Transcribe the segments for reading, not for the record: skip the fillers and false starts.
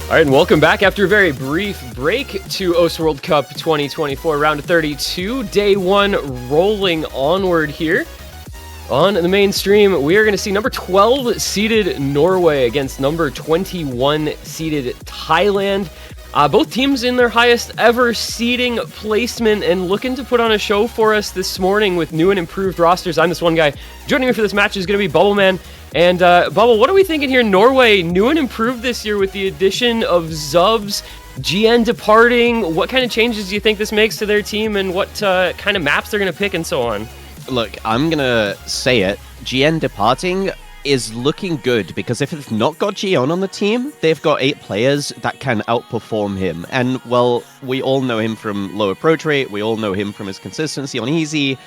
All right, and welcome back after a very brief break to OS World Cup 2024, round of 32, day one, rolling onward here. On the main stream, we are going to see number 12 seeded Norway against number 21 seeded Thailand. Both teams in their highest ever seeding placement and looking to put on a show for us this morning with new and improved rosters. I'm this one guy. Joining me for this match is going to be Bubble Man. And Bubble, what are we thinking here? Norway, new and improved this year with the addition of Zubs, GN departing. What kind of changes do you think this makes to their team, and what kind of maps they're going to pick and so on? Look, I'm going to say it. GN departing is looking good, because if they've not got Gion on the team, they've got 8 players that can outperform him. And, well, we all know him from low approach rate. We all know him from his consistency on easy.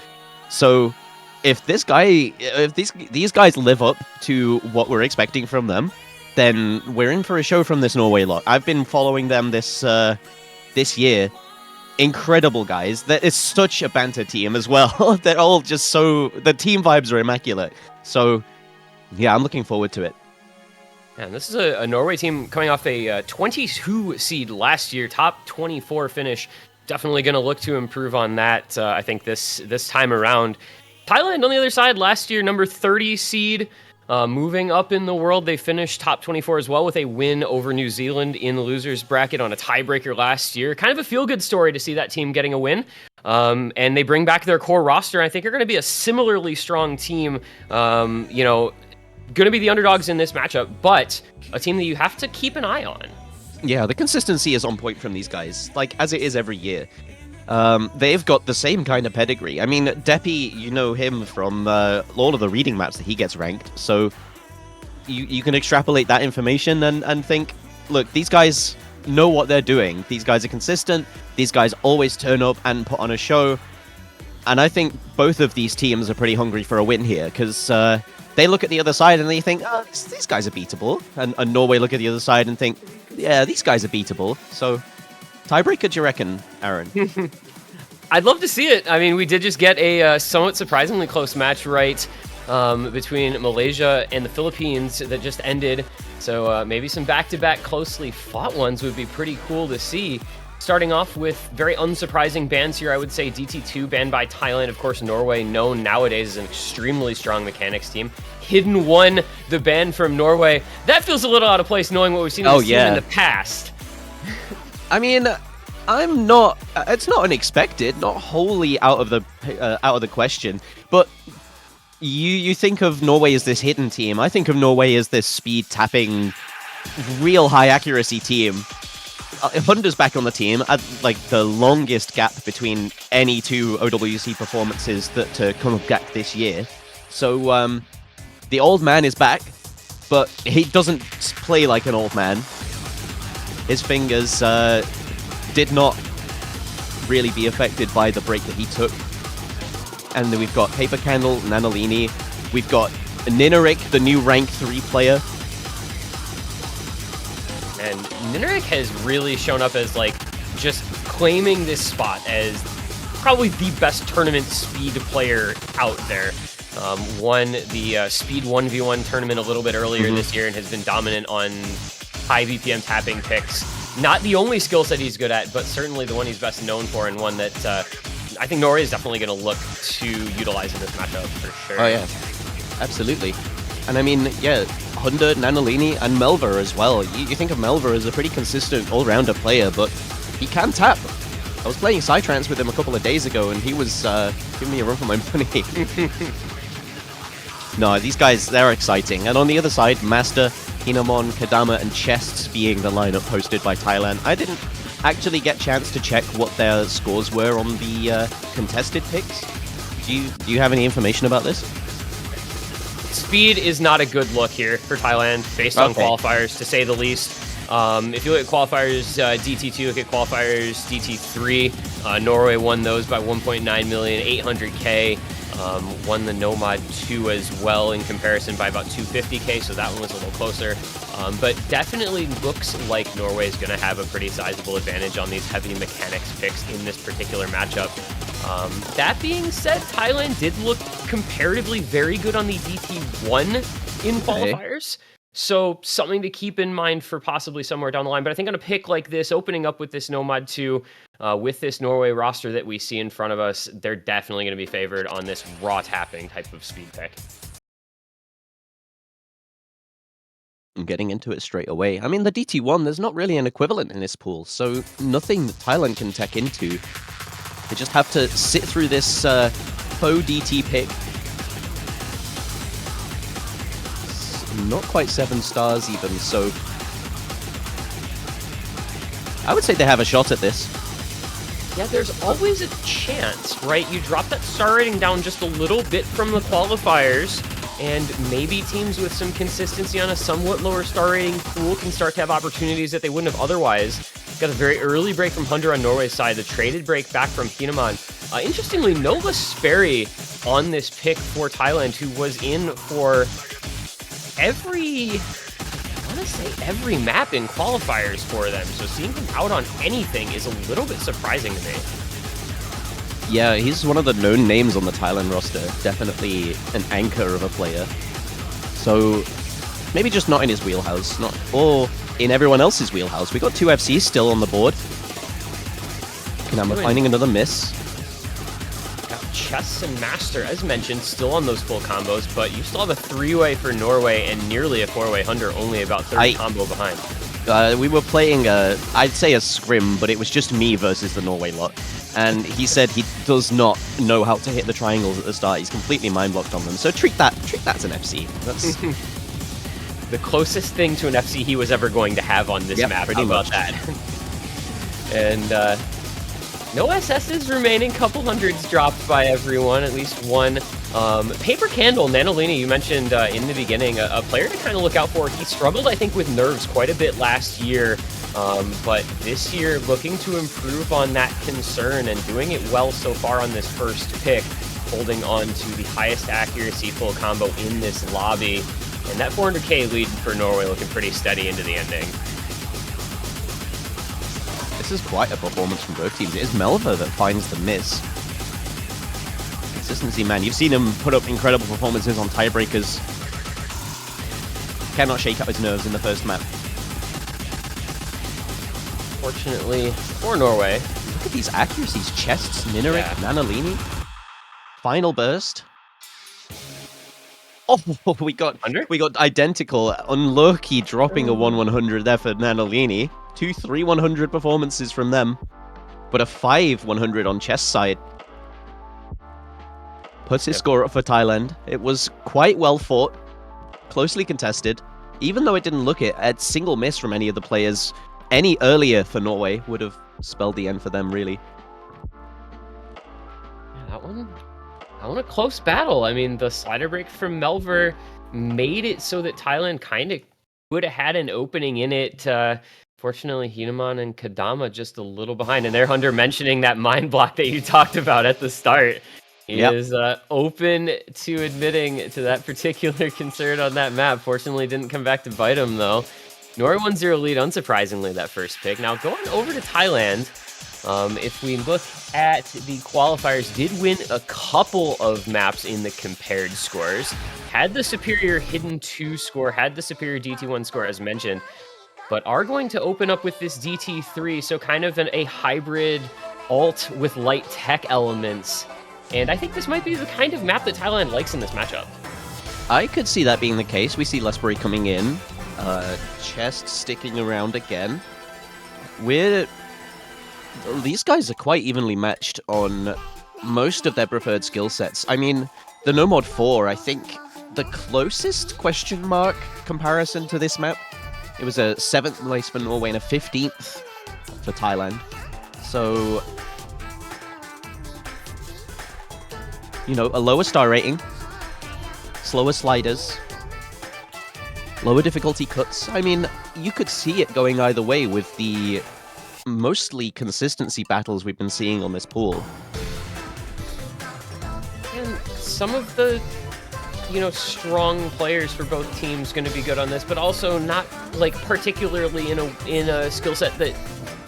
So if these guys live up to what we're expecting from them, then we're in for a show from this Norway lot. I've been following them this year. Incredible guys. That is such a banter team as well. They're all just so... The team vibes are immaculate. So, yeah, I'm looking forward to it. And this is a Norway team coming off a 22 seed last year, top 24 finish. Definitely going to look to improve on that, I think, this time around. Thailand on the other side, last year, number 30 seed, moving up in the world. They finished top 24 as well with a win over New Zealand in the losers bracket on a tiebreaker last year. Kind of a feel-good story to see that team getting a win. And they bring back their core roster. I think are going to be a similarly strong team, going to be the underdogs in this matchup, but a team that you have to keep an eye on. Yeah, the consistency is on point from these guys, like as it is every year. They've got the same kind of pedigree. I mean, Deppy, you know him from all of the reading maps that he gets ranked, so you can extrapolate that information and think, look, these guys know what they're doing. These guys are consistent. These guys always turn up and put on a show. And I think both of these teams are pretty hungry for a win here, because they look at the other side and they think, oh, these guys are beatable. And Norway look at the other side and think, yeah, these guys are beatable. So... tiebreaker, do you reckon, Aaron? I'd love to see it. I mean, we did just get a somewhat surprisingly close match right between Malaysia and the Philippines that just ended. So maybe some back-to-back closely fought ones would be pretty cool to see. Starting off with very unsurprising bans here, I would say DT2 banned by Thailand. Of course, Norway, known nowadays as an extremely strong mechanics team. Hidden One, the ban from Norway. That feels a little out of place knowing what we've seen in this team in the past. I mean, I'm not. It's not unexpected, not wholly out of the question. But you think of Norway as this hidden team. I think of Norway as this speed tapping, real high accuracy team. Hunter's back on the team at like the longest gap between any two OWC performances that come back this year. So the old man is back, but he doesn't play like an old man. His fingers did not really be affected by the break that he took. And then we've got Paper Candle, Nanolini. We've got Ninarik, the new rank 3 player. And Ninarik has really shown up as like just claiming this spot as probably the best tournament speed player out there. Won the Speed 1v1 tournament a little bit earlier this year and has been dominant on high BPM tapping picks. Not the only skill set he's good at, but certainly the one he's best known for, and one that I think Norway is definitely going to look to utilize in this matchup for sure. Oh yeah, absolutely. And I mean, yeah, Hunda, Nanolini, and Melver as well. You think of Melver as a pretty consistent all-rounder player, but he can tap. I was playing Psytrance with him a couple of days ago, and he was giving me a run for my money. No, these guys, they're exciting. And on the other side, Master, Hinamon, Kadama, and Chests being the lineup posted by Thailand. I didn't actually get a chance to check what their scores were on the contested picks. Do you have any information about this? Speed is not a good look here for Thailand, based on qualifiers, to say the least. If you look at qualifiers DT2, look at qualifiers DT3. Norway won those by 1.9 million, 800K. Won the Nomad 2 as well in comparison by about 250K, so that one was a little closer. But definitely looks like Norway is going to have a pretty sizable advantage on these heavy mechanics picks in this particular matchup. That being said, Thailand did look comparatively very good on the DT1 in qualifiers. So something to keep in mind for possibly somewhere down the line. But I think on a pick like this, opening up with this Nomad 2, with this Norway roster that we see in front of us, they're definitely going to be favored on this raw tapping type of speed pick. I'm getting into it straight away. I mean, the DT1, there's not really an equivalent in this pool, so nothing that Thailand can tech into. They just have to sit through this faux DT pick. Not quite 7 stars even, so I would say they have a shot at this. Yeah, there's always a chance, right? You drop that star rating down just a little bit from the qualifiers, and maybe teams with some consistency on a somewhat lower star rating pool can start to have opportunities that they wouldn't have otherwise. Got a very early break from Hunter on Norway's side, the traded break back from Hinaman. Interestingly, Nova Sperry on this pick for Thailand, who was in for every map in qualifiers for them. So seeing him out on anything is a little bit surprising to me. Yeah, he's one of the known names on the Thailand roster. Definitely an anchor of a player. So maybe just not in his wheelhouse, or in everyone else's wheelhouse. We got 2 FCs still on the board. Kanama finding another miss. Got Chess and Master, as mentioned, still on those full combos, but you still have a 3-way for Norway and nearly a 4-way Hunter, only about 30 combo behind. We were playing, I'd say a scrim, but it was just me versus the Norway lot. And he said he does not know how to hit the triangles at the start. He's completely mind-blocked on them. So treat that as an FC. That's the closest thing to an FC he was ever going to have on this map. How about that? And no SSs remaining. Couple hundreds dropped by everyone. At least one. Paper Candle, Nanolini, you mentioned in the beginning, a player to kind of look out for. He struggled, I think, with nerves quite a bit last year. But this year, looking to improve on that concern and doing it well so far on this first pick, holding on to the highest accuracy full combo in this lobby. And that 400k lead for Norway looking pretty steady into the ending. This is quite a performance from both teams. It is Melva that finds the miss. Consistency, man. You've seen him put up incredible performances on tiebreakers. Cannot shake out his nerves in the first map. Fortunately for Norway. Look at these accuracies. Chests, Nineric, Nanolini. Final burst. Oh, we got identical. Unlucky dropping a 1-100 there for Nanolini. 2 3-100 performances from them. But a 5-100 on chest side. Puts his score up for Thailand. It was quite well fought. Closely contested. Even though it didn't look it, a single miss from any of the players any earlier for Norway would have spelled the end for them, really. Yeah, that one a close battle. I mean, the slider break from Melver made it so that Thailand kind of would have had an opening in it. Fortunately, Hinaman and Kadama just a little behind. And they're Hunter mentioning that mind block that you talked about at the start. He is open to admitting to that particular concern on that map. Fortunately, didn't come back to bite him, though. Norway 1-0 lead, unsurprisingly, that first pick. Now, going over to Thailand, if we look at the qualifiers, did win a couple of maps in the compared scores. Had the superior hidden 2 score, had the superior DT1 score, as mentioned, but are going to open up with this DT3, so kind of a hybrid alt with light tech elements. And I think this might be the kind of map that Thailand likes in this matchup. I could see that being the case. We see Lesbury coming in. Chest sticking around again. These guys are quite evenly matched on most of their preferred skill sets. I mean, the Nomad 4, I think the closest question mark comparison to this map, it was a 7th place for Norway and a 15th for Thailand. So, you know, a lower star rating, slower sliders, lower difficulty cuts. I mean, you could see it going either way with the mostly consistency battles we've been seeing on this pool. And some of the, strong players for both teams going to be good on this, but also not like particularly in a skill set that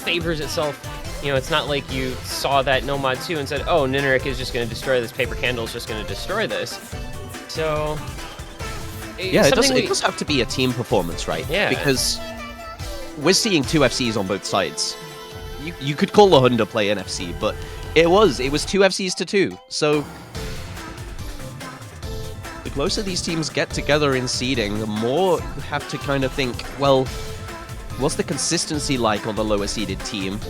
favors itself. It's not like you saw that Nomad 2 and said, oh, Nineric is just going to destroy this, Paper Candle is just going to destroy this. So Yeah, it does have to be a team performance, right? Yeah. Because we're seeing 2 FCs on both sides. You could call the Honda play an FC, but it was 2 FCs to 2. So the closer these teams get together in seeding, the more you have to kind of think, well, what's the consistency like on the lower seeded team?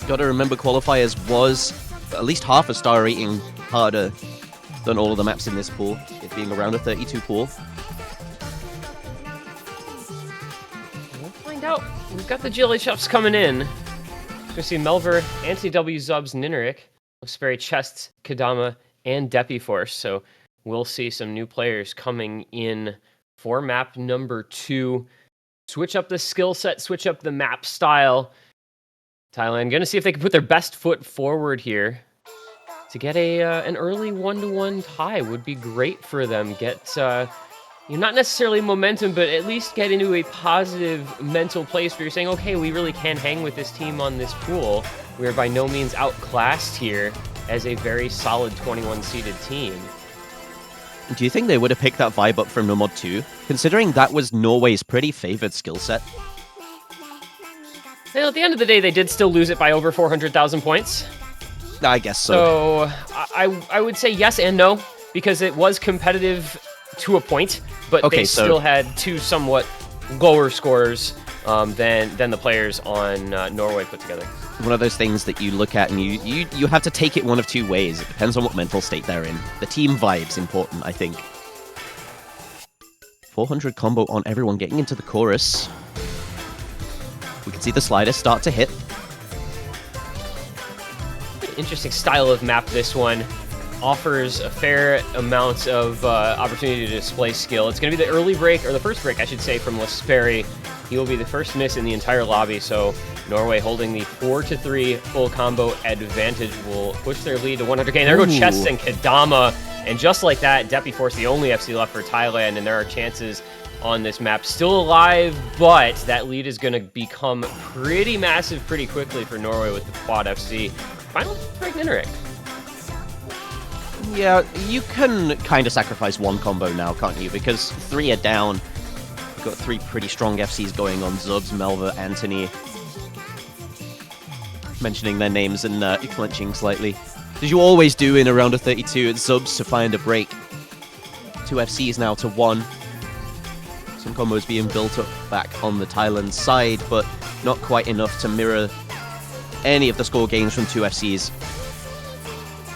Gotta remember qualifiers was at least half a star rating harder than all of the maps in this pool, it being around a 32 pool. We'll find out. We've got the GLA Chuffs coming in. We're going to see Melver, Anthony W, Zubs, Nineric, Sperry, Chests, Kadama, and Depiforce. So we'll see some new players coming in for map number 2. Switch up the skill set, switch up the map style. Thailand going to see if they can put their best foot forward here. To get an early 1-1 tie would be great for them. Get not necessarily momentum, but at least get into a positive mental place where you're saying, okay, we really can hang with this team on this pool. We are by no means outclassed here as a very solid 21 seeded team. Do you think they would have picked that vibe up from Nomad 2, considering that was Norway's pretty favored skill set? Well, at the end of the day, they did still lose it by over 400,000 points. I guess so. So I would say yes and no, because it was competitive to a point, but they still had 2 somewhat lower scores than the players on Norway put together. One of those things that you look at and you have to take it one of 2 ways. It depends on what mental state they're in. The team vibe's important, I think. 400 combo on everyone getting into the chorus. We can see the slider start to hit. Interesting style of map, this one. Offers a fair amount of opportunity to display skill. It's going to be the early break, or the first break, I should say, from Sperry. He will be the first miss in the entire lobby, so Norway holding the 4-3 full combo advantage will push their lead to 100k. And there go Chests and Kadama, and just like that, Depiforce, the only FC left for Thailand, and there are chances on this map still alive, but that lead is going to become pretty massive pretty quickly for Norway with the quad FC. Final break Nineric. Yeah, you can kind of sacrifice 1 combo now, can't you? Because 3 are down. You've got 3 pretty strong FCs going on. Zubs, Melver, Anthony. Mentioning their names and clenching slightly. As you always do in a round of 32, it's Zubs to find a break. 2 FCs now to 1. Some combos being built up back on the Thailand side, but not quite enough to mirror any of the score gains from 2 FCs.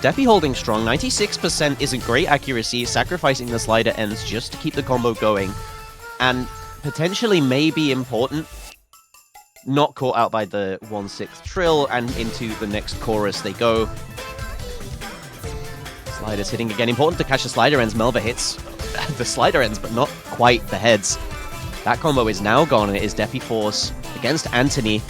Depi holding strong, 96% isn't great accuracy, sacrificing the slider ends just to keep the combo going, and potentially may be important. Not caught out by the 1/6 trill, and into the next chorus they go. Sliders hitting again, important to catch the slider ends. Melva hits the slider ends, but not quite the heads. That combo is now gone, and it is Depiforce against Anthony.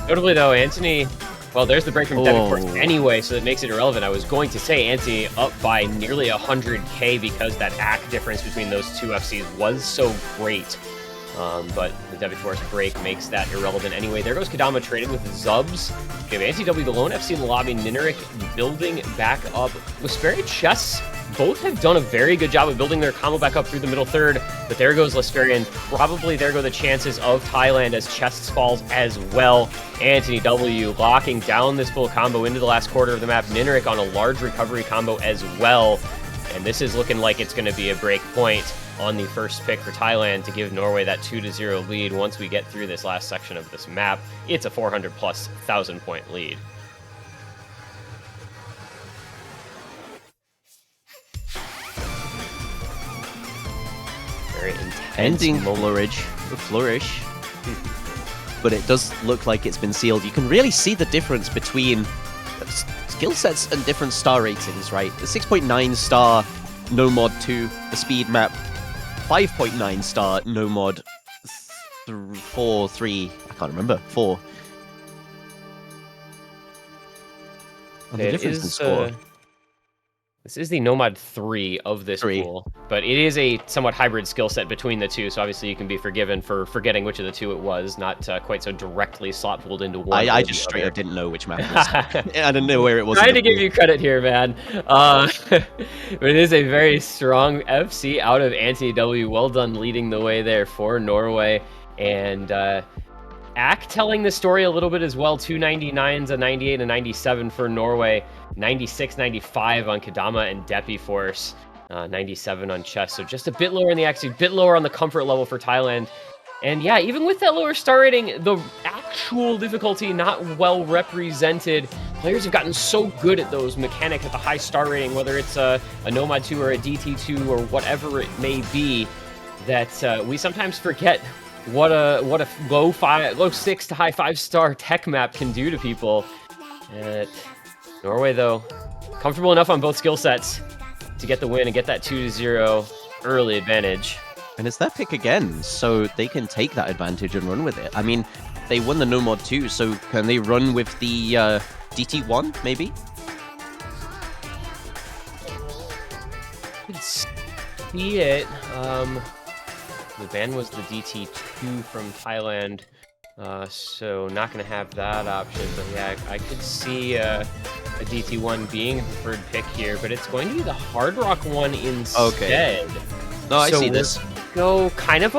Notably though, Anthony, well, there's the break from Depiforce anyway, so that makes it irrelevant. I was going to say Anthony up by nearly 100k because that AC difference between those 2 FCs was so great. But the Depiforce break makes that irrelevant anyway. There goes Kadama traded with Zubs. We have Anti-W, the lone FC in the lobby. Nineric building back up. With Sperry Chests, both have done a very good job of building their combo back up through the middle third. But there goes Lesperi, and probably there go the chances of Thailand as Chests falls as well. Anthony W locking down this full combo into the last quarter of the map. Nineric on a large recovery combo as well. And this is looking like it's going to be a break point on the first pick for Thailand to give Norway that 2-0 lead. Once we get through this last section of this map, it's a 400+ 1,000-point lead. Very intense. Ending flourish. But it does look like it's been sealed. You can really see the difference between skill sets and different star ratings, right? The 6.9 star no mod 2, the speed map, 5.9 star no mod 4, 3, I can't remember, 4. And the difference in score. This is the Nomad 3 of this 3. pool, but it is a somewhat hybrid skill set between the two, so obviously you can be forgiven for forgetting which of the two it was, not quite so directly slot pooled into one I or just the straight other. up didn't know which map it was. I didn't know where it was. Trying to give you credit here, man. But it is a very strong FC out of Anti-W. Well done leading the way there for Norway. And Ack telling the story a little bit as well. 299s, a 98, and a 97 for Norway. 96, 95 on Kadama and Depi Force. 97 on Chess. So just a bit lower in the XP, a bit lower on the comfort level for Thailand. And yeah, even with that lower star rating, the actual difficulty not well represented. Players have gotten so good at those mechanics at the high star rating, whether it's a Nomad 2 or a DT2 or whatever it may be, that we sometimes forget what a low 6 to high 5-star tech map can do to people. Norway, though, comfortable enough on both skill sets to get the win and get that 2-0 early advantage. And it's their pick again, so they can take that advantage and run with it. I mean, they won the Nomad 2, so can they run with the DT1, maybe? You can see it. The ban was the DT2 from Thailand, so not going to have that option. But yeah, I could see a DT1 being the preferred pick here, but it's going to be the Hard Rock one instead. Okay. No, I see this. Go kind of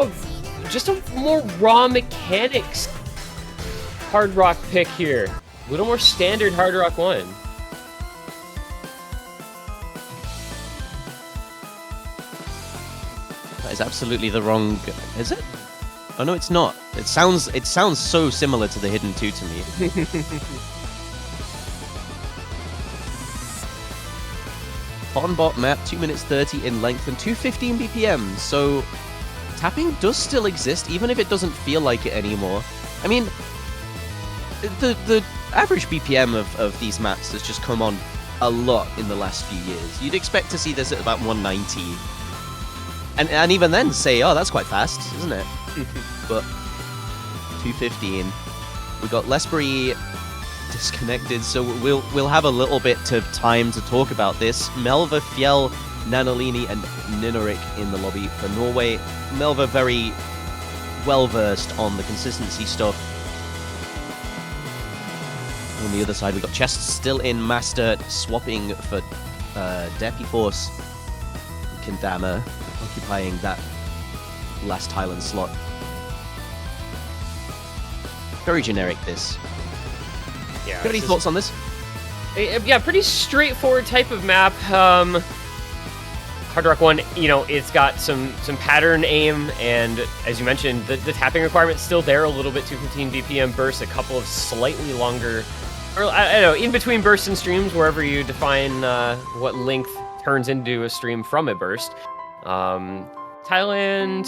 just a more raw mechanics Hard Rock pick here. A little more standard Hard Rock one. That is absolutely the wrong. Is it? Oh no, it's not. It sounds so similar to the Hidden 2 to me. Bot map, 2 minutes 30 in length and 215 BPM. So tapping does still exist, even if it doesn't feel like it anymore. I mean, the average BPM of these maps has just come on a lot in the last few years. You'd expect to see this at about 190. And even then say, oh, that's quite fast, isn't it? But 215. We got Lesbury disconnected, so we'll have a little bit of time to talk about this. Melva, Fjell, Nanolini, and Ninorik in the lobby for Norway. Melva very well versed on the consistency stuff. On the other side, we got Chest still in Master, swapping for Depi Force. Kendama occupying that last Thailand slot. Very generic, this. Yeah. Got any thoughts on this? Yeah, pretty straightforward type of map. Hard Rock 1, you know, it's got some pattern aim, and as you mentioned, the tapping requirement's still there a little bit, 215 BPM bursts, a couple of slightly longer, or I don't know, in between bursts and streams, wherever you define what length turns into a stream from a burst. Thailand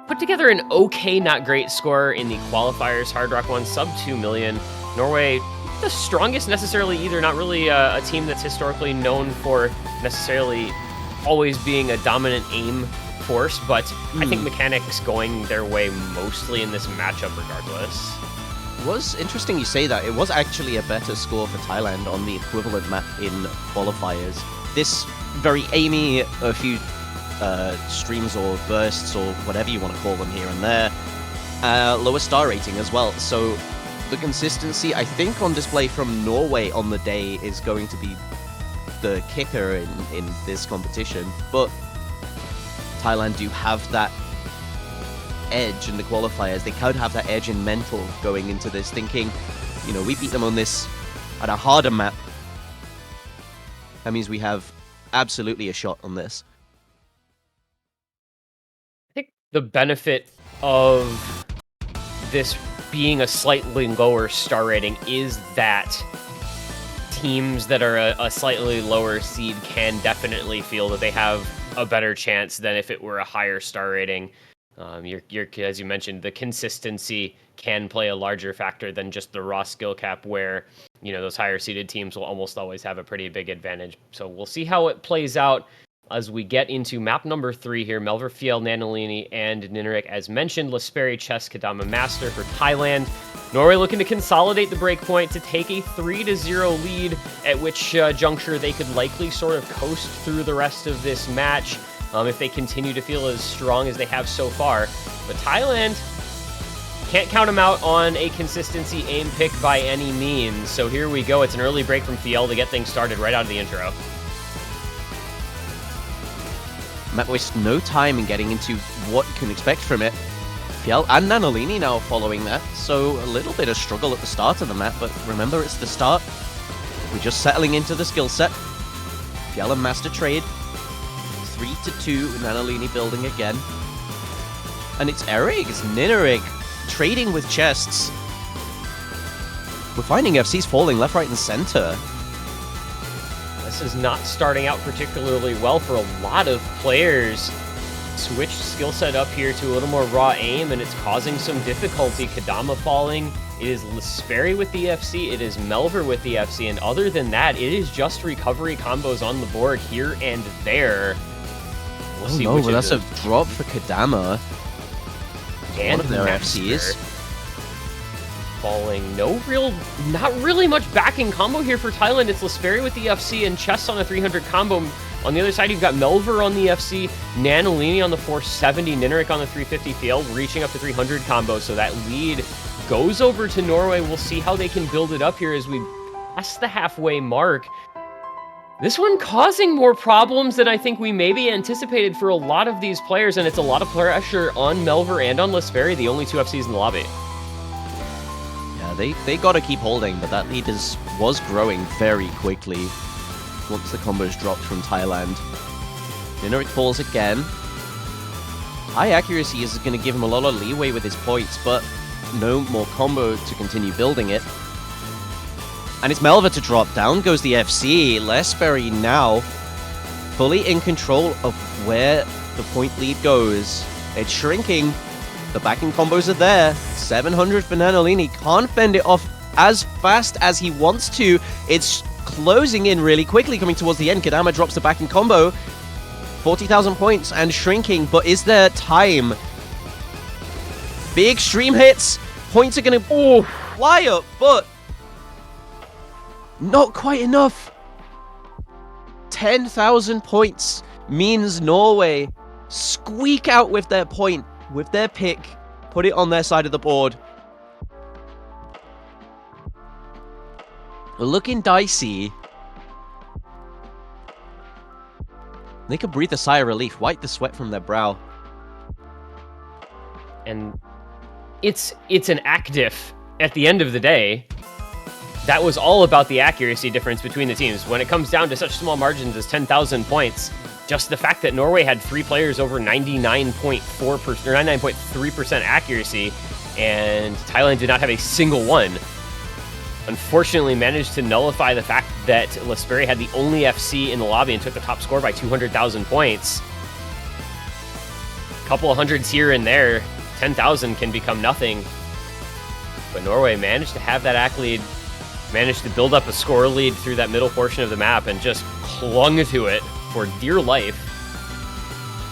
put together an okay, not great score in the qualifiers. Hard Rock 1, sub 2 million. Norway, the strongest necessarily either, not really a team that's historically known for necessarily always being a dominant aim force, but I think mechanics going their way mostly in this matchup regardless. It was interesting you say that. It was actually a better score for Thailand on the equivalent map in qualifiers. This very aimy, a few streams or bursts or whatever you want to call them here and there. Lower star rating as well, so the consistency, I think, on display from Norway on the day is going to be the kicker in this competition. But Thailand do have that edge in the qualifiers. They could have that edge in mental going into this, thinking, you know, we beat them on this at a harder map. That means we have absolutely a shot on this. I think the benefit of this being a slightly lower star rating is that teams that are a slightly lower seed can definitely feel that they have a better chance than if it were a higher star rating. As you mentioned, the consistency can play a larger factor than just the raw skill cap, where, you know, those higher seeded teams will almost always have a pretty big advantage. So we'll see how it plays out as we get into map number 3 here. Melver, Fiel, Nanolini, and Ninorik. As mentioned, Lesperi, Chess, Kadama, Master for Thailand. Norway looking to consolidate the break point to take a 3-0 lead, at which juncture they could likely sort of coast through the rest of this match if they continue to feel as strong as they have so far. But Thailand, can't count them out on a consistency aim pick by any means. So here we go. It's an early break from Fiel to get things started right out of the intro. Matt wastes no time in getting into what you can expect from it. Fiel and Nanolini now following that, so a little bit of struggle at the start of the map, but remember, it's the start. We're just settling into the skill set. Fiel and Master trade. 3-2, Nanolini building again. And it's Eric, it's Nineric, trading with chests. We're finding FCs falling left, right, and center. This is not starting out particularly well for a lot of players. Switched skill set up here to a little more raw aim, and it's causing some difficulty. Kadama falling. It is Lesperi with the FC. It is Melver with the FC, and other than that, it is just recovery combos on the board here and there. We'll see no, which but that's of a drop for Kadama. and One of their Master FCs. Falling. Not really much backing combo here for Thailand. It's Lesperi with the FC and Chess on a 300 combo. On the other side, you've got Melver on the FC, Nanolini on the 470, Nineric on the 350 field, reaching up to 300 combo. So that lead goes over to Norway. We'll see how they can build it up here as we pass the halfway mark. This one causing more problems than I think we maybe anticipated for a lot of these players, and it's a lot of pressure on Melver and on Lesperi, the only two FCs in the lobby. Yeah, they got to keep holding, but that lead was growing very quickly once the combos dropped from Thailand. Nineric falls again. High accuracy is going to give him a lot of leeway with his points, but no more combo to continue building it. And it's Melver to drop. Down goes the FC. Lesperi now fully in control of where the point lead goes. It's shrinking. The backing combos are there. 700 for Nanolini. Can't fend it off as fast as he wants to. It's closing in really quickly, coming towards the end. Kadama drops the backing combo. 40,000 points and shrinking, but is there time? Big stream hits. Points are going to fly up, but not quite enough. 10,000 points means Norway squeak out with their point, with their pick, put it on their side of the board. Looking dicey. They could breathe a sigh of relief, wipe the sweat from their brow. And it's an active at the end of the day. That was all about the accuracy difference between the teams. When it comes down to such small margins as 10,000 points, just the fact that Norway had 3 players over 99.4% or 99.3% accuracy, and Thailand did not have a single one, unfortunately managed to nullify the fact that Lesperi had the only FC in the lobby and took the top score by 200,000 points. A couple of hundreds here and there, 10,000 can become nothing. But Norway managed to have that ACK lead, managed to build up a score lead through that middle portion of the map and just clung to it for dear life.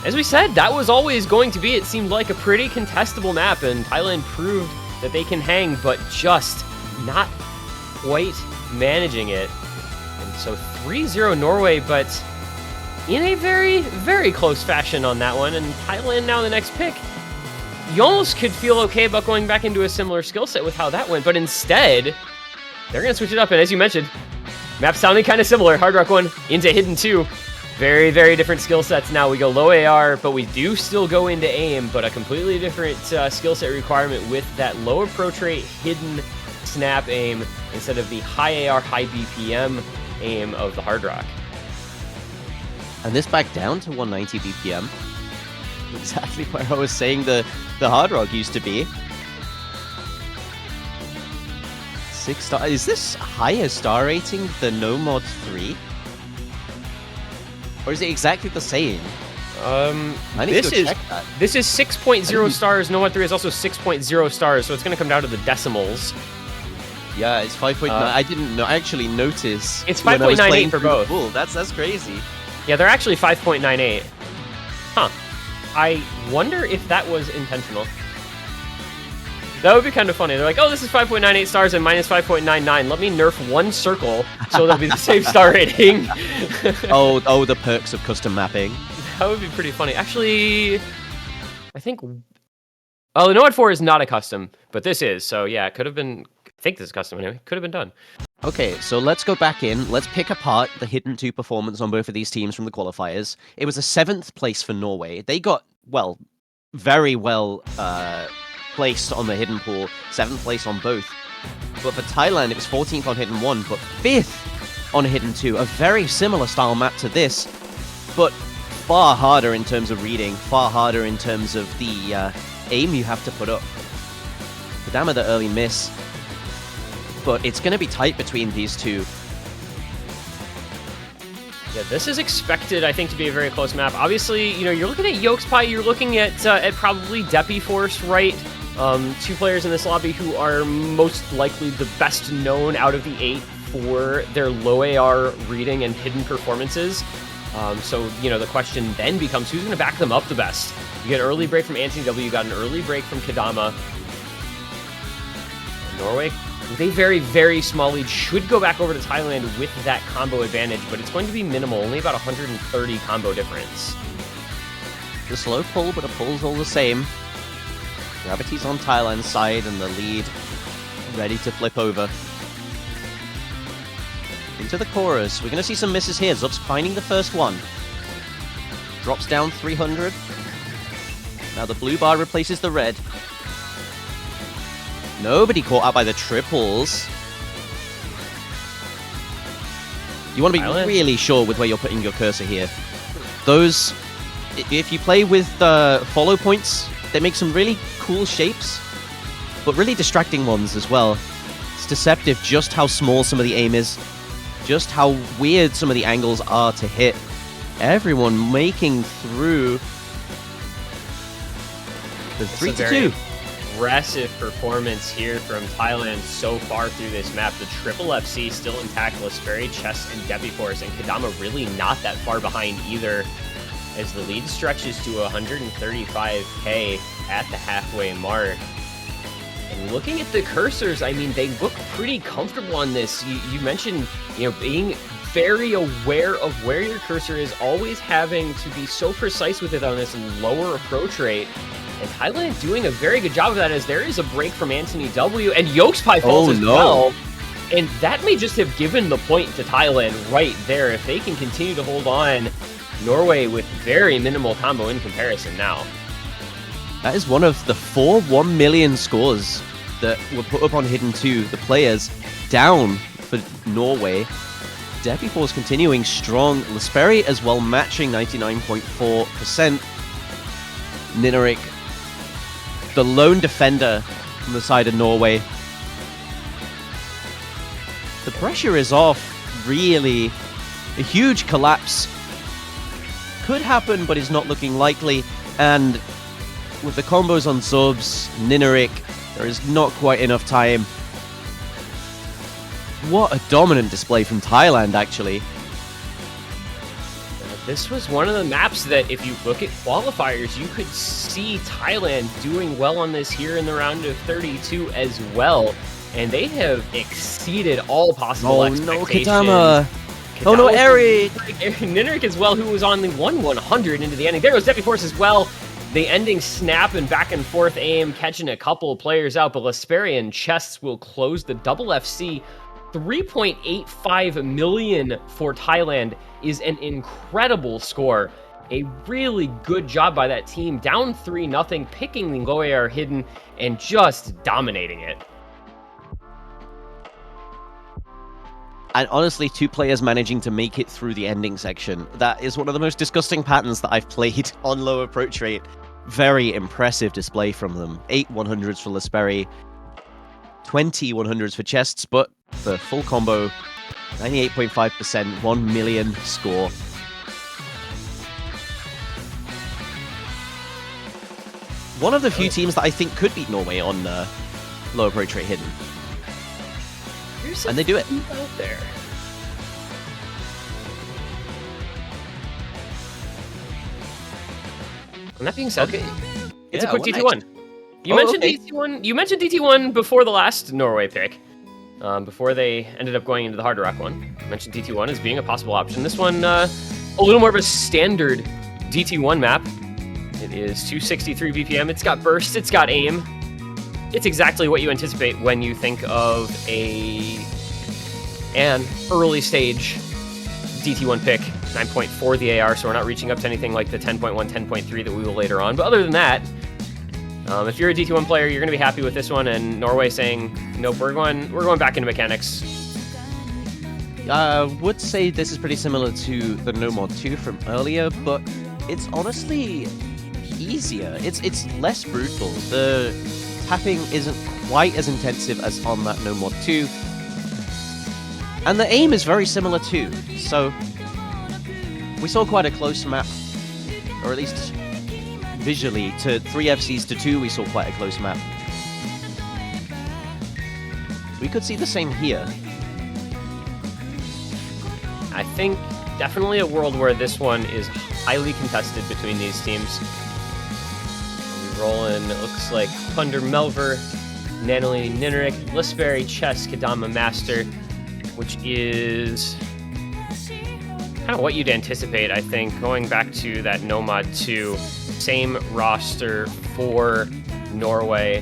As we said, that was always going to be, it seemed like, a pretty contestable map, and Thailand proved that they can hang, but just not quite managing it. And so 3-0 Norway, but in a very, very close fashion on that one, and Thailand now the next pick. You almost could feel okay about going back into a similar skill set with how that went, but instead, they're going to switch it up, and as you mentioned, map sounding kind of similar. Hard Rock 1 into Hidden 2. Very, very different skill sets now. We go low AR, but we do still go into aim, but a completely different skill set requirement with that low approach rate, hidden snap aim, instead of the high AR, high BPM aim of the Hard Rock. And this back down to 190 BPM. Exactly where I was saying the Hard Rock used to be. 6 star. Is this higher star rating than No Mod 3? Or is it exactly the same? I need to check that. This is 6.0 stars. No Mod 3 is also 6.0 stars, so it's going to come down to the decimals. Yeah, it's 5.9. I didn't actually notice. It's 5.98 for both. Cool. That's crazy. Yeah, they're actually 5.98. Huh. I wonder if that was intentional. That would be kind of funny. They're like, oh, this is 5.98 stars and minus 5.99. Let me nerf one circle so that'll be the same star rating. Oh, the perks of custom mapping. That would be pretty funny. Actually, I think... Oh, the Nomad 4 is not a custom, but this is. So yeah, it could have been... I think this is custom anyway. Could have been done. Okay, so let's go back in. Let's pick apart the Hidden 2 performance on both of these teams from the qualifiers. It was a 7th place for Norway. They got, well, very well placed on the Hidden pool. 7th place on both. But for Thailand, it was 14th on Hidden 1, but 5th on Hidden 2. A very similar style map to this, but far harder in terms of reading, far harder in terms of the aim you have to put up. Kadama, the early miss. But it's going to be tight between these two. Yeah, this is expected, I think, to be a very close map. Obviously, you know, you're looking at Yolkspie, you're looking at probably Depi Force, right? 2 players in this lobby who are most likely the best known out of the 8 for their low AR reading and hidden performances. So, you know, the question then becomes, who's going to back them up the best? You get an early break from Anthony W, you got an early break from Kadama. Norway, with a very, very small lead, should go back over to Thailand with that combo advantage, but it's going to be minimal, only about 130 combo difference. The slow pull, but a pull's all the same. Gravity's on Thailand's side, and the lead ready to flip over. Into the chorus. We're going to see some misses here. Zup's finding the first one. Drops down 300. Now the blue bar replaces the red. Nobody caught out by the triples. You want to be really sure with where you're putting your cursor here. Those, if you play with follow points, they make some really cool shapes, but really distracting ones as well. It's deceptive just how small some of the aim is, just how weird some of the angles are to hit. Everyone making through the 3-2. Impressive performance here from Thailand so far through this map. The triple FC still intact, Lesperi, Chess, and Depi Force, and Kadama really not that far behind either, as the lead stretches to 135k at the halfway mark. And looking at the cursors, I mean, they look pretty comfortable on this. You mentioned, you know, being very aware of where your cursor is, always having to be so precise with it on this lower approach rate. And Thailand doing a very good job of that, as there is a break from Anthony W, and Yolkspie falls as well. And that may just have given the point to Thailand right there. If they can continue to hold on, Norway with very minimal combo in comparison now. That is one of the 4 1 million scores that were put up on Hidden 2. The players down for Norway. Depi Force continuing strong. Lesperi as well, matching 99.4%. Nineric, the lone defender from the side of Norway. The pressure is off, really. A huge collapse could happen, but is not looking likely. And with the combos on Zubs, Nineric, there is not quite enough time. What a dominant display from Thailand, actually. This was one of the maps that, if you look at qualifiers, you could see Thailand doing well on this here in the round of 32 as well. And they have exceeded all possible expectations. No, Kadama! Oh no, Eric! Nineric as well, who was on the 1-100 into the ending. There goes Depi Force as well. The ending snap and back and forth aim, catching a couple of players out, but Lesperi and Chess will close the double FC. 3.85 million for Thailand is an incredible score. A really good job by that team. Down 3-0, picking the low AR hidden and just dominating it. And honestly, 2 players managing to make it through the ending section. That is one of the most disgusting patterns that I've played on low approach rate. Very impressive display from them. 8 100s for Lesperi, 20 100s for Chests, but the full combo, 98.5%, 1 million score. One of the few teams that I think could beat Norway on low approach rate hidden. And they do it. Out there. And that being said, it's a quick 2-2-1. You mentioned DT1. You mentioned DT1 before the last Norway pick. Before they ended up going into the Hard Rock one. You mentioned DT1 as being a possible option. This one, a little more of a standard DT1 map. It is 263 BPM. It's got burst. It's got aim. It's exactly what you anticipate when you think of an early stage DT1 pick. 9.4 the AR, so we're not reaching up to anything like the 10.1, 10.3 that we will later on. But other than that, if you're a DT1 player, you're going to be happy with this one. And Norway saying, nope, we're going back into mechanics. I would say this is pretty similar to the No Mod 2 from earlier, but it's honestly easier. It's less brutal. The tapping isn't quite as intensive as on that No Mod 2. And the aim is very similar too. So we saw quite a close map, or at least visually, to 3 FCs to 2, we saw quite a close map. We could see the same here. I think definitely a world where this one is highly contested between these teams. We roll in, it looks like Thunder Melver, Nanolini Nineric, Lisberry, Chess, Kadama Master, which is kind of what you'd anticipate, I think, going back to that Nomad 2. Same roster for Norway.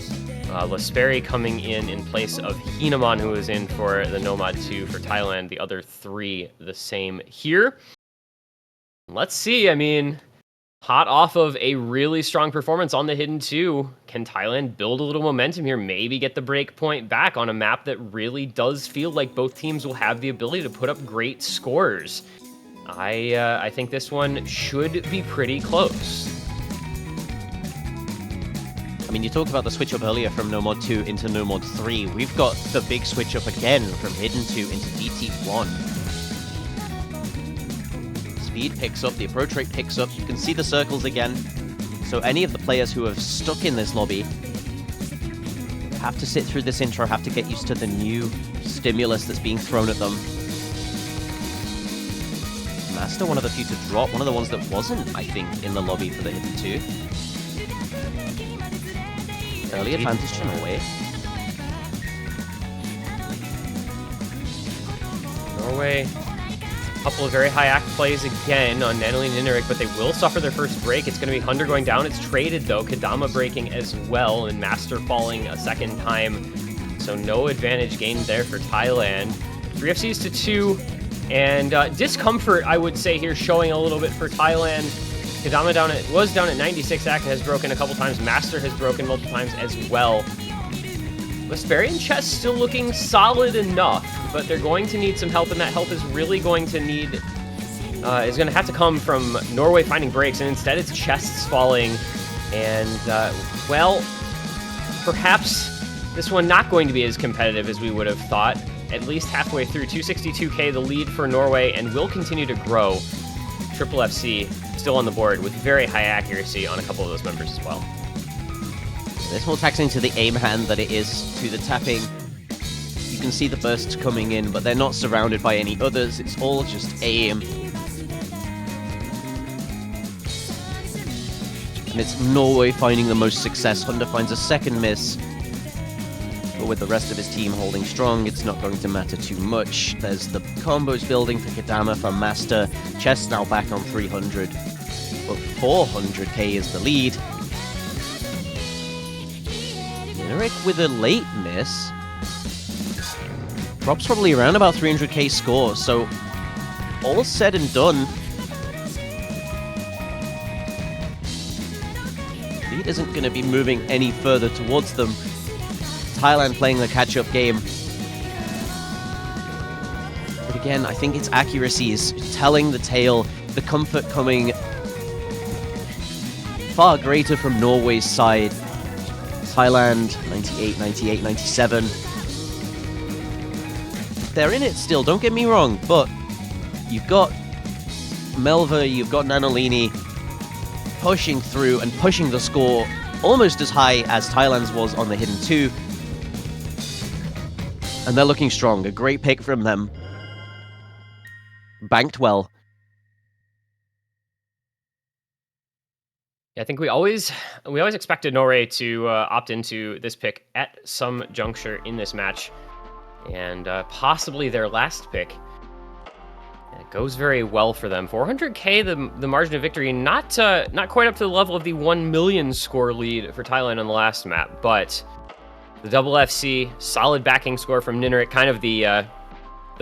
Lisberry coming in place of Hinaman, who was in for the Nomad 2 for Thailand. The other 3 the same here. Let's see, I mean, hot off of a really strong performance on the Hidden 2, can Thailand build a little momentum here? Maybe get the break point back on a map that really does feel like both teams will have the ability to put up great scores. I think this one should be pretty close. I mean, you talked about the switch up earlier from No Mod 2 into No Mod 3. We've got the big switch up again from Hidden 2 into DT1. Speed picks up, the approach rate picks up, you can see the circles again. So any of the players who have stuck in this lobby have to sit through this intro, have to get used to the new stimulus that's being thrown at them. Master, one of the few to drop, one of the ones that wasn't, I think, in the lobby for the Hidden 2. Early advantage to Norway. Norway, a couple of very high act plays again on Nanolini Nineric, but they will suffer their first break. It's going to be Hunter going down. It's traded, though. Kadama breaking as well, and Master falling a second time. So no advantage gained there for Thailand. 3 FCs to 2, and discomfort, I would say, here showing a little bit for Thailand. Kadama was down at 96 act, has broken a couple times. Master has broken multiple times as well. Lisberry and Chess still looking solid enough, but they're going to need some help, and that help is really going to have to come from Norway finding breaks, and instead it's Chests falling, and, well, perhaps this one not going to be as competitive as we would have thought. At least halfway through, 262k the lead for Norway, and will continue to grow. Triple FC still on the board with very high accuracy on a couple of those members as well. It's more taxing to the aim hand than it is to the tapping. You can see the bursts coming in, but they're not surrounded by any others. It's all just aim. And it's Norway finding the most success. Hunter finds a second miss. But with the rest of his team holding strong, it's not going to matter too much. There's the combos building for Kadama from Master. Chess now back on 300. But 400k is the lead. Nineric with a late miss. Drops probably around about 300k score, so all said and done, lead isn't going to be moving any further towards them. Thailand playing the catch-up game. But again, I think its accuracy is telling the tale, the comfort coming far greater from Norway's side. Thailand, 98, 98, 97. They're in it still, don't get me wrong, but you've got Melva, you've got Nanolini pushing through and pushing the score almost as high as Thailand's was on the Hidden 2. And they're looking strong. A great pick from them. Banked well. Yeah, I think we always expected Norway to opt into this pick at some juncture in this match, and possibly their last pick. And it goes very well for them. 400k, the margin of victory, not quite up to the level of the 1 million score lead for Thailand on the last map, but the double FC, solid backing score from Nineric, kind of the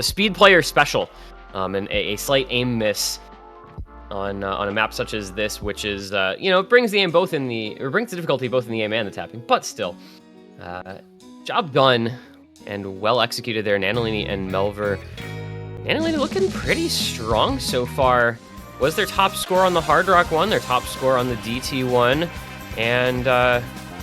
speed player special, and a slight aim miss on a map such as this, which is it brings the difficulty both in the aim and the tapping, but still, job done and well executed there. Nanolini and Melver. Nanolini looking pretty strong so far. Was their top score on the Hard Rock one, their top score on the DT one, and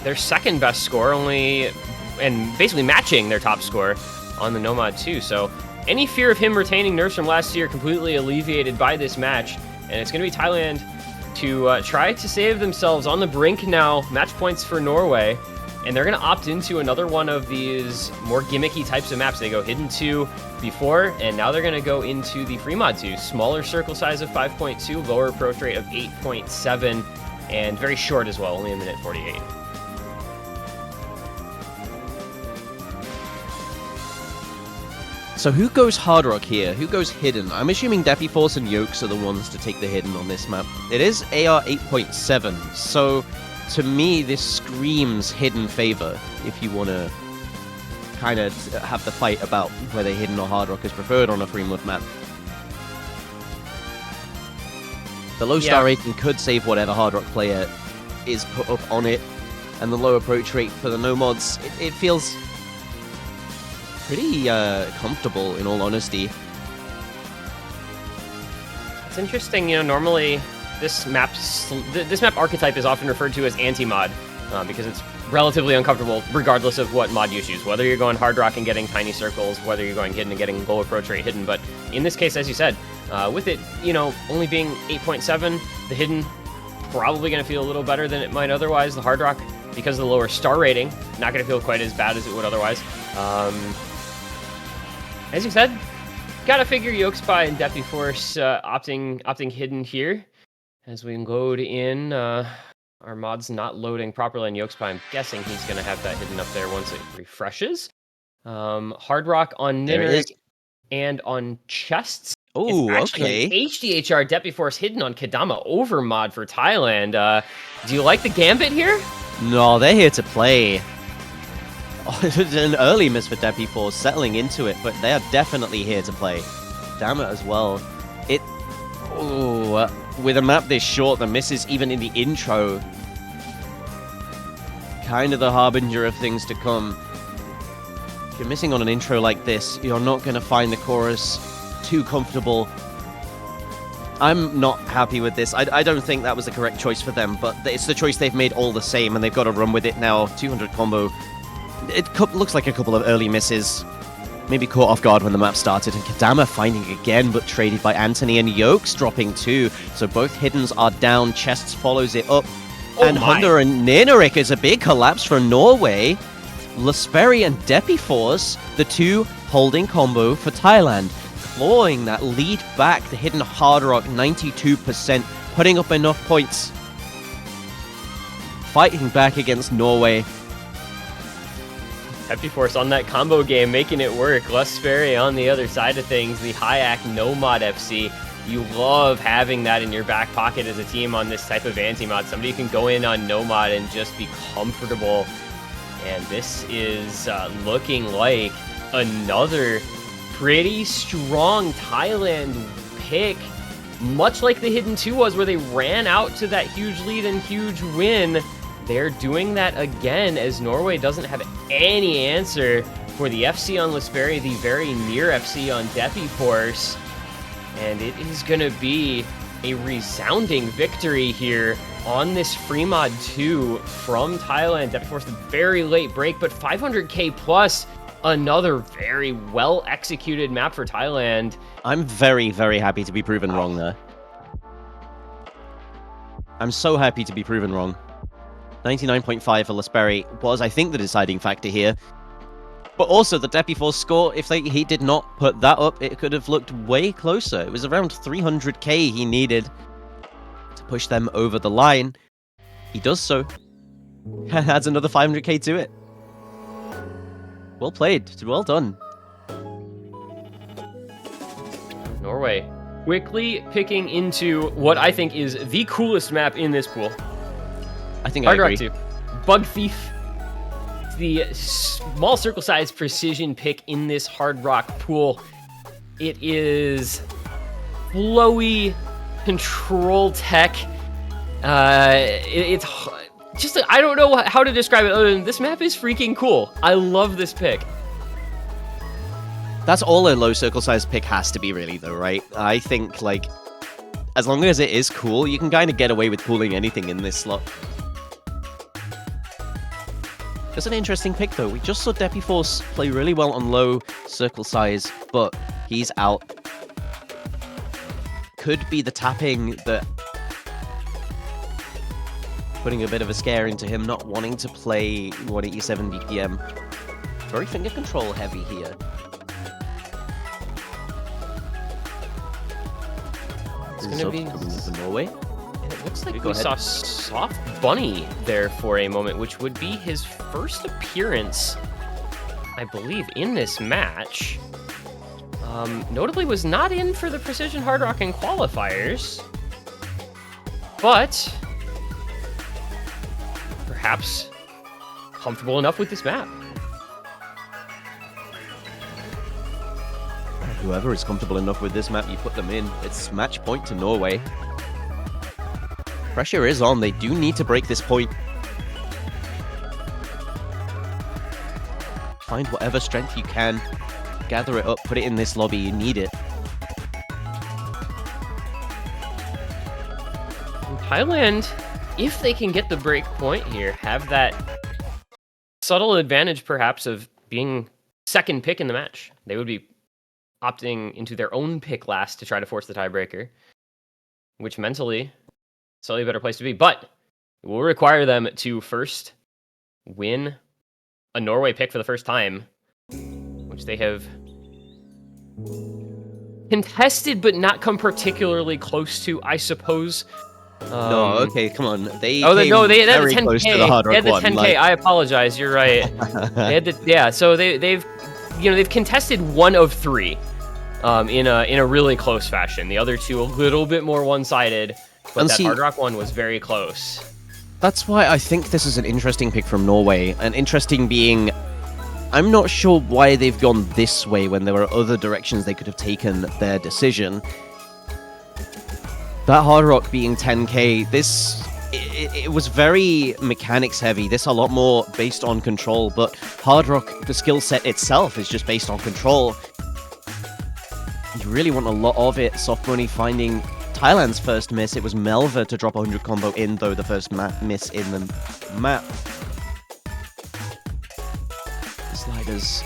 their second best score, and basically matching their top score on the Nomad 2. So any fear of him retaining nerfs from last year completely alleviated by this match. And it's going to be Thailand to try to save themselves on the brink now. Match points for Norway. And they're going to opt into another one of these more gimmicky types of maps. They go Hidden 2 before, and now they're going to go into the Free Mod 2. Smaller circle size of 5.2, lower approach rate of 8.7, and very short as well, only a minute 48. So who goes Hard Rock here? Who goes Hidden? I'm assuming Deppy Force and Yokes are the ones to take the Hidden on this map. It is AR 8.7, so to me this screams Hidden favor if you want to kind of have the fight about whether Hidden or Hard Rock is preferred on a free mod map. The low star rating could save whatever Hard Rock player is put up on it, and the low approach rate for the no mods, it feels pretty comfortable, in all honesty. It's interesting, normally this map archetype is often referred to as anti-mod, because it's relatively uncomfortable regardless of what mod you choose, whether you're going Hard Rock and getting tiny circles, whether you're going Hidden and getting low approach rate Hidden. But in this case, as you said, with it, only being 8.7, the Hidden probably going to feel a little better than it might otherwise. The Hard Rock, because of the lower star rating, not going to feel quite as bad as it would otherwise. As you said, gotta figure Yokespy and Deppy Force opting Hidden here. As we load in, our mod's not loading properly on Yokespy. I'm guessing he's gonna have that Hidden up there once it refreshes. Hard Rock on Nineric and on Chests. Oh, okay. HDHR Deppy Force Hidden on Kadama over mod for Thailand. Do you like the gambit here? No, they're here to play. An early miss for Deppy Force, settling into it, but they are definitely here to play. Damn it as well. With a map this short, the misses even in the intro, kind of the harbinger of things to come. If you're missing on an intro like this, you're not going to find the chorus too comfortable. I'm not happy with this. I don't think that was the correct choice for them, but it's the choice they've made all the same, and they've got to run with it now. 200 combo. It looks like a couple of early misses. Maybe caught off guard when the map started, and Kadama finding again, but traded by Anthony, and Yokes dropping too. So both Hiddens are down, Chests follows it up. And Honda and Nineric is a big collapse from Norway. Lasperry and Deppy Force, the two holding combo for Thailand. Clawing that lead back, the Hidden Hard Rock 92%, putting up enough points. Fighting back against Norway. Deppy Force on that combo game, making it work. Lasperry on the other side of things, the Hayak No-Mod FC. You love having that in your back pocket as a team on this type of anti-mod. Somebody who can go in on no-mod and just be comfortable. And this is looking like another pretty strong Thailand pick. Much like the Hidden 2 was, where they ran out to that huge lead and huge win. They're doing that again, as Norway doesn't have any answer for the FC on Lasperry, the very near FC on Deppy Force. And it is going to be a resounding victory here on this Free Mod 2 from Thailand. Deppy Force, the very late break, but 500k plus, another very well executed map for Thailand. I'm very, very happy to be proven wrong there. I'm so happy to be proven wrong. 99.5 for Lasperry was, I think, the deciding factor here. But also, the Deppy Force score, if he did not put that up, it could have looked way closer. It was around 300k he needed to push them over the line. He does so. Adds another 500k to it. Well played. Well done. Norway quickly picking into what I think is the coolest map in this pool. I think Hard I Rock agree. 2. Bug Thief. The small circle size precision pick in this Hard Rock pool. It is flowy control tech. It's just, I don't know how to describe it other than this map is freaking cool. I love this pick. That's all a low circle size pick has to be, really, though, right? I think, like, as long as it is cool, you can kind of get away with pulling anything in this slot. It's an interesting pick, though. We just saw Depi Force play really well on low circle size, but he's out. Could be the tapping that putting a bit of a scare into him, not wanting to play 187 BPM. Very finger control heavy here. It's gonna be coming for Norway. And it looks like Go we ahead. saw Soft Bunny there for a moment, which would be his first appearance, I believe, in this match. Notably was not in for the Precision Hard Rocking qualifiers, but perhaps comfortable enough with this map. Whoever is comfortable enough with this map, you put them in. It's match point to Norway. Pressure is on. They do need to break this point. Find whatever strength you can. Gather it up. Put it in this lobby. You need it. Thailand, if they can get the break point here, have that subtle advantage perhaps of being second pick in the match. They would be opting into their own pick last to try to force the tiebreaker, which mentally, slightly better place to be. But it will require them to first win a Norway pick for the first time, which they have contested but not come particularly close to, I suppose. No, okay, come on. They had the very 10K. close to the Hard They had Rock the 10K. one. Like... I apologize. You're right. They had so they've contested one of three, in a really close fashion. The other two a little bit more one-sided, but And that see, Hard Rock one was very close. That's why I think this is an interesting pick from Norway. And interesting being, I'm not sure why they've gone this way when there were other directions they could have taken their decision. That Hard Rock being 10k, it was very mechanics heavy. This a lot more based on control, but Hard Rock, the skill set itself is just based on control. You really want a lot of it. Soft Bunny finding Thailand's first miss. It was Melva to drop 100 combo in, though, the first miss in the map. The sliders,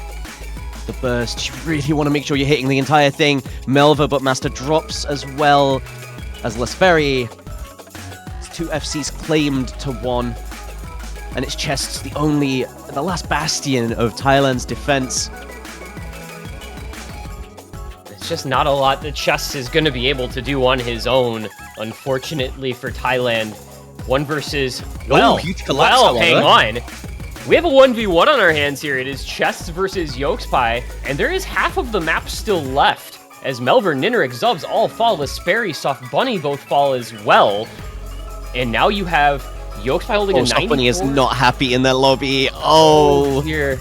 the burst. You really want to make sure you're hitting the entire thing. Melva, but Master drops as well as Lesperry. It's 2 FCs claimed to 1. And it's Chest's the last bastion of Thailand's defense. It's just not a lot that Chess is going to be able to do on his own, unfortunately for Thailand. One versus, Huge collapse, hang on. We have a 1v1 on our hands here. It is Chess versus Yokespie, and there is half of the map still left. As Melver, Nineric, Zubs all fall, Lesperry, Soft Bunny both fall as well. And now you have Yokespie holding a 94. Soft Bunny is not happy in that lobby. Oh. Here.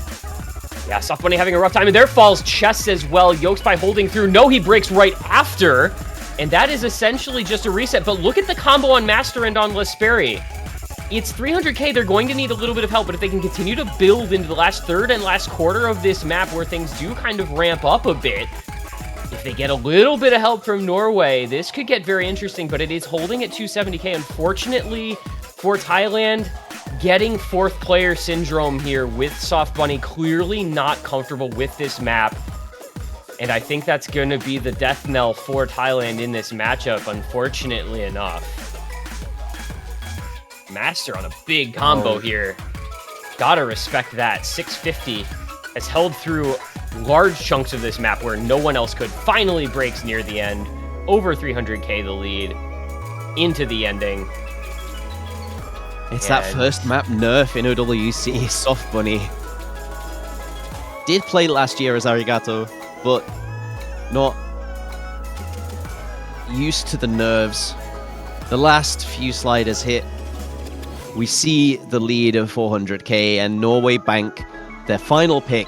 Yeah, Soft Bunny having a rough time. And there falls Chess as well. Yokespie holding through. No, he breaks right after. And that is essentially just a reset. But look at the combo on Master and on Lesperry. It's 300k. They're going to need a little bit of help. But if they can continue to build into the last third and last quarter of this map where things do kind of ramp up a bit, if they get a little bit of help from Norway, this could get very interesting, but it is holding at 270k. Unfortunately for Thailand, getting fourth player syndrome here with Soft Bunny, clearly not comfortable with this map. And I think that's going to be the death knell for Thailand in this matchup, unfortunately enough. Master on a big combo here. Gotta respect that. 650 has held through large chunks of this map where no one else could. Finally breaks near the end. Over 300k the lead. Into the ending. It's that first map nerf in OWC, Soft Bunny. Did play last year as Arigato, but not used to the nerves. The last few sliders hit. We see the lead of 400k, and Norway bank their final pick.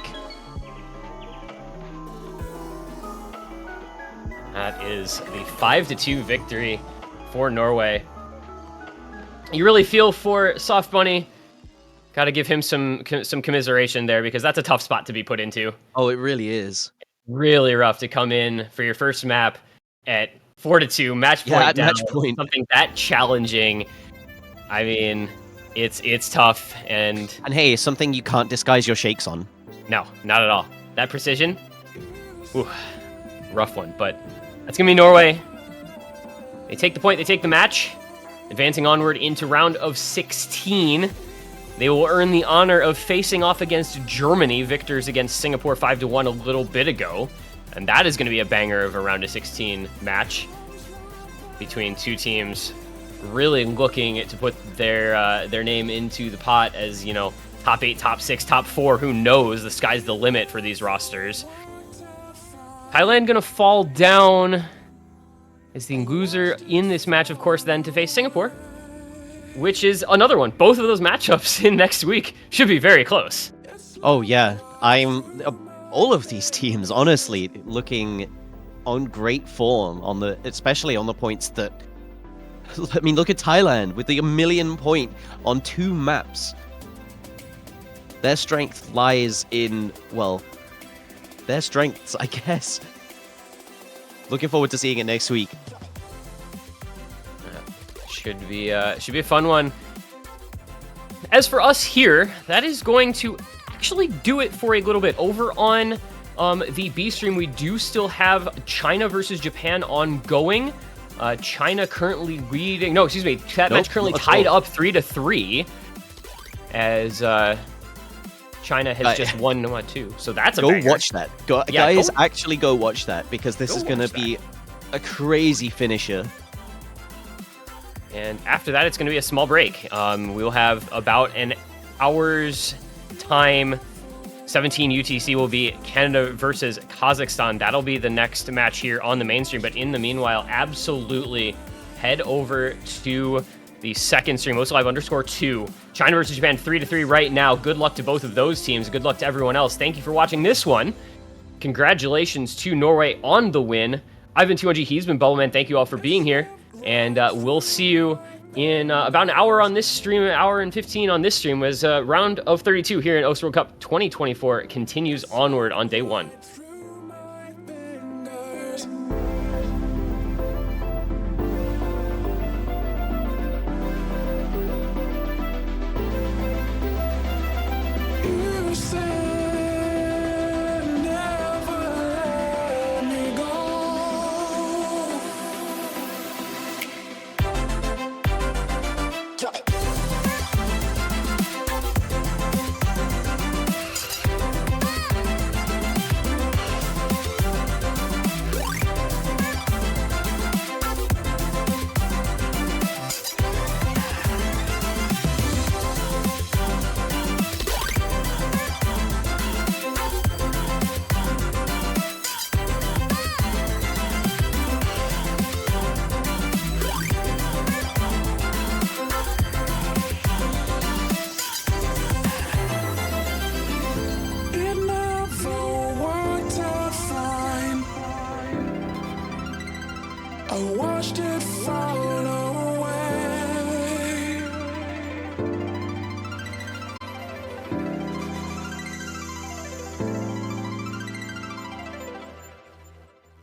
That is the 5-2 victory for Norway. You really feel for Soft Bunny. Got to give him some commiseration there, because that's a tough spot to be put into. Oh, it really is. Really rough to come in for your first map at 4-2, match point down, match point. something that challenging. I mean, it's tough, and hey, something you can't disguise your shakes on. No, not at all. That precision, rough one, but that's gonna be Norway. They take the point, they take the match, advancing onward into round of 16. They will earn the honor of facing off against Germany, victors against Singapore 5-1 a little bit ago. And that is going to be a banger of a round of 16 match between two teams really looking to put their name into the pot as, you know, top 8, top 6, top 4. Who knows? The sky's the limit for these rosters. Thailand going to fall down as the loser in this match, of course, then to face Singapore, which is another one. Both of those matchups in next week should be very close. Oh, yeah. All of these teams, honestly, looking on great form, especially on the points that... I mean, look at Thailand with the 1 million point on 2 maps. Their strength lies in, well, their strengths, I guess. Looking forward to seeing it next week. Should be a fun one. As for us here, that is going to actually do it for a little bit. Over on the B stream, we do still have China versus Japan ongoing. China currently leading. No, excuse me. That match currently tied up 3-3. As China has just won 2. So that's a banger. Go watch that. Guys, actually go watch that, because this is going to be a crazy finisher. And after that, it's going to be a small break. We'll have about an hour's time. 17 UTC will be Canada versus Kazakhstan. That'll be the next match here on the main stream. But in the meanwhile, absolutely head over to the second stream, MostLive_2. China versus Japan 3-3 right now. Good luck to both of those teams. Good luck to everyone else. Thank you for watching this one. Congratulations to Norway on the win. I've been 200G. He's been Bubbleman. Thank you all for being here. And we'll see you in about an hour on this stream, an hour and 15 on this stream, as round of 32 here in Osterworld Cup 2024 continues onward on day 1.